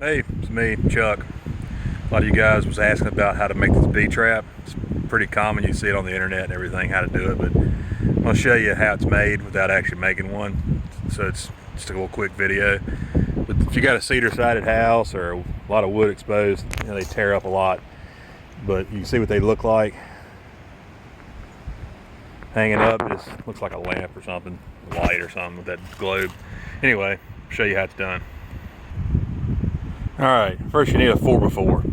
Hey, it's me, Chuck. A lot of you guys was asking about how to make this bee trap. It's pretty common, you see it on the internet and everything, how to do it, but I'm going to show you how it's made without actually making one. So it's just a little quick video. But if you got a cedar-sided house or a lot of wood exposed, they tear up a lot. But you can see what they look like. Hanging up, it just looks like a lamp or something, light or something with that globe. Anyway, I'll show you how it's done. Alright, first you need a 4x4.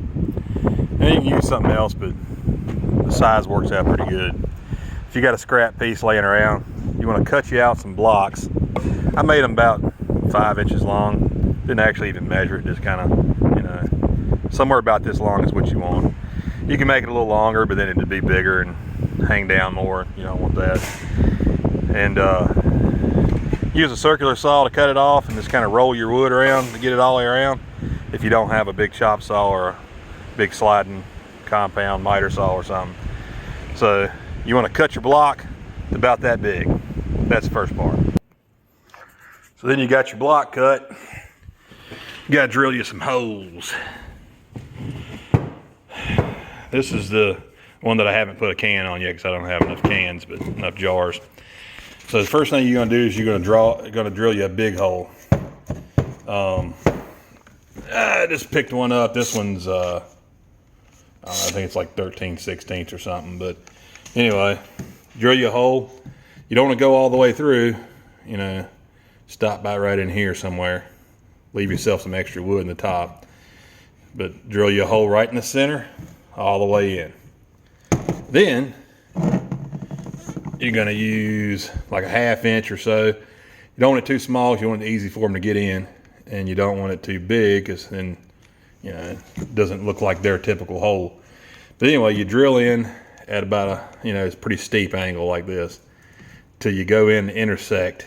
And you can use something else, but the size works out pretty good. If you got a scrap piece laying around, you want to cut you out some blocks. I made them about 5 inches long. Didn't actually even measure it, just kind of, somewhere about this long is what you want. You can make it a little longer, but then it'd be bigger and hang down more. You don't want that. And use a circular saw to cut it off and just kind of roll your wood around to get it all the way around. If you don't have a big chop saw or a big sliding compound miter saw or something. So you want to cut your block about that big. That's the first part. So then you got your block cut. You got to drill you some holes. This is the one that I haven't put a can on yet because I don't have enough cans, but enough jars. So the first thing you're going to do is you're going to drill you a big hole. I just picked one up. This one's, I think it's like 13/16 or something. But anyway, drill you a hole. You don't want to go all the way through. Stop by right in here somewhere. Leave yourself some extra wood in the top. But drill you a hole right in the center, all the way in. Then you're going to use like a 1/2 inch or so. You don't want it too small. You want it easy for them to get in. And you don't want it too big because then, it doesn't look like their typical hole. But anyway, you drill in at about a, it's a pretty steep angle like this till you go in and intersect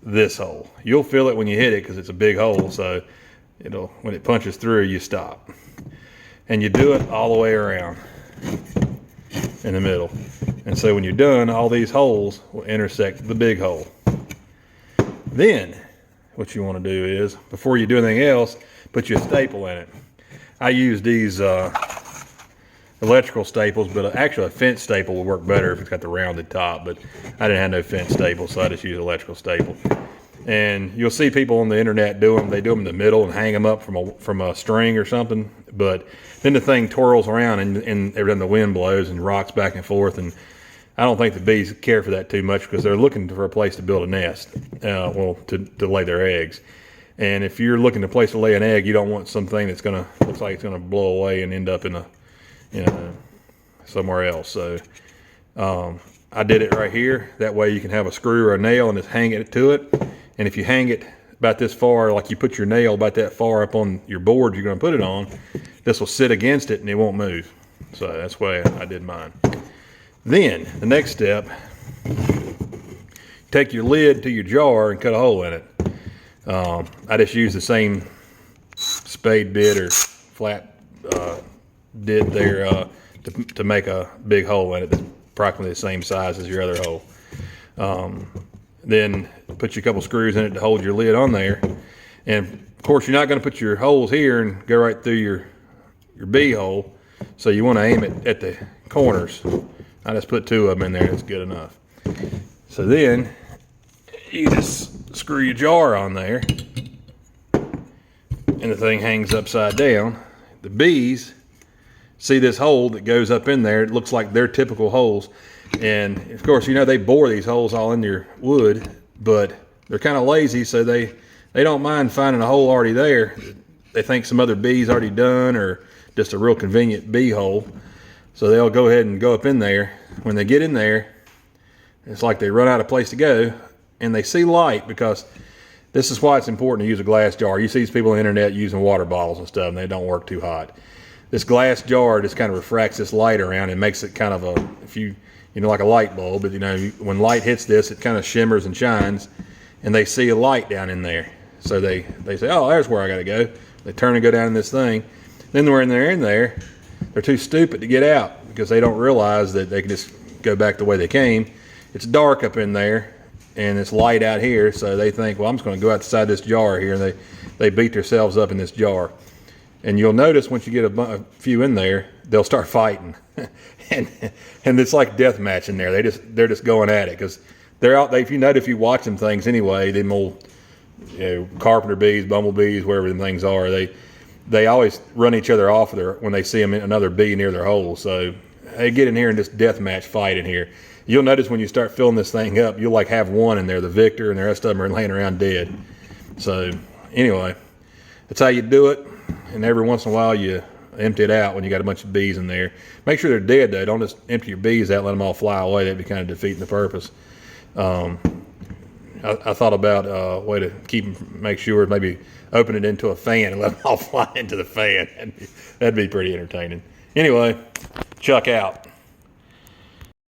this hole. You'll feel it when you hit it because it's a big hole. So when it punches through, you stop. And you do it all the way around in the middle. And so when you're done, all these holes will intersect the big hole. Then what you want to do is, before you do anything else, put you a staple in it. I use these electrical staples, but actually a fence staple would work better if it's got the rounded top, but I didn't have no fence staple, so I just use electrical staple. And you'll see people on the internet do them. They do them in the middle and hang them up from a string or something, but then the thing twirls around and every time the wind blows and rocks back and forth, and I don't think the bees care for that too much because they're looking for a place to build a nest, to lay their eggs. And if you're looking to place to lay an egg, you don't want something that's looks like it's gonna blow away and end up in somewhere else. So I did it right here. That way you can have a screw or a nail and just hang it to it. And if you hang it about this far, like you put your nail about that far up on your board you're gonna put it on, this will sit against it and it won't move. So that's the way I did mine. Then, the next step, take your lid to your jar and cut a hole in it. I just use the same spade bit or flat bit there to make a big hole in it that's approximately the same size as your other hole. Then put your couple screws in it to hold your lid on there. And of course, you're not going to put your holes here and go right through your bee hole. So you want to aim it at the corners. I just put 2 of them in there, that's good enough. So then, you just screw your jar on there, and the thing hangs upside down. The bees see this hole that goes up in there. It looks like their typical holes. And of course, they bore these holes all in your wood, but they're kind of lazy, so they don't mind finding a hole already there. They think some other bee's already done, or just a real convenient bee hole. So they'll go ahead and go up in there. When they get in there, it's like they run out of place to go, and they see light, because this is why it's important to use a glass jar. You see these people on the internet using water bottles and stuff, and they don't work too hot. This glass jar just kind of refracts this light around and makes it kind of like a light bulb. But when light hits this, it kind of shimmers and shines, and they see a light down in there. So they say, oh, there's where I got to go. They turn and go down in this thing. Then when they're in there, they're too stupid to get out because they don't realize that they can just go back the way they came. It's dark up in there, and it's light out here, so they think, well, I'm just going to go outside this jar here, and they beat themselves up in this jar. And you'll notice once you get a few in there, they'll start fighting, and it's like death match in there. They're just going at it because they're out. If you watch them things anyway, them old Carpenter Bees, Bumble Bees, wherever the things are, they always run each other off when they see them in another bee near their hole. So they get in here and just death match fight in here. You'll notice when you start filling this thing up, you'll like have one in there, the victor, and the rest of them are laying around dead. So anyway, that's how you do it. And every once in a while you empty it out when you got a bunch of bees in there. Make sure they're dead though. Don't just empty your bees out and let them all fly away. That'd be kind of defeating the purpose. I thought about a way to make sure maybe open it into a fan and let them all fly into the fan. That'd be pretty entertaining. Anyway, Chuck out.